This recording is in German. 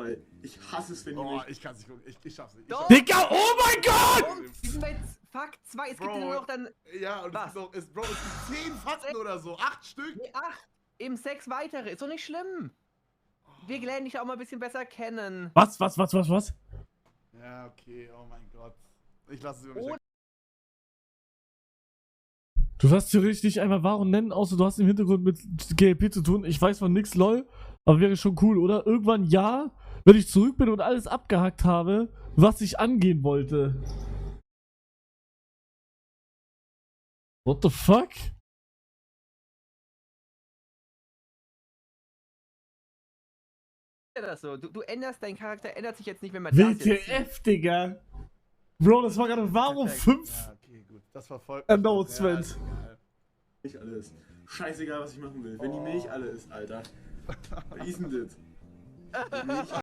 weil ich hasse es, wenn die Oh, mich... ich kann's nicht gucken. Ich schaff's nicht. Doch. Digga, oh mein Gott! Warum? Die sind jetzt Fakt 2. Es gibt Bro. ja nur noch dann. Ja, und Was? Bro, es gibt 10 Fakten oder so. 8 Stück. Nee, 8. Eben 6 weitere. Ist doch nicht schlimm. Wir lernen dich auch mal ein bisschen besser kennen. Was? Ja, okay. Oh mein Gott. Ich lasse es über mich. Oh. Du darfst theoretisch nicht einmal Warum nennen, außer du hast im Hintergrund mit GLP zu tun. Ich weiß von nix, lol. Aber wäre schon cool, oder? Irgendwann ja, wenn ich zurück bin und alles abgehakt habe, was ich angehen wollte. What the fuck? Ja, das so. Du änderst, dein Charakter ändert sich jetzt nicht, wenn man das jetzt WTF, Digga. Bro, das war gerade Warum Perfekt. 5 Ja, okay, gut. Das verfolgt. Announcement. Ja, egal. Milch alle ist. Scheißegal, was ich machen will. Wenn die Milch alle ist, Alter. Wie ist denn das? Die Milch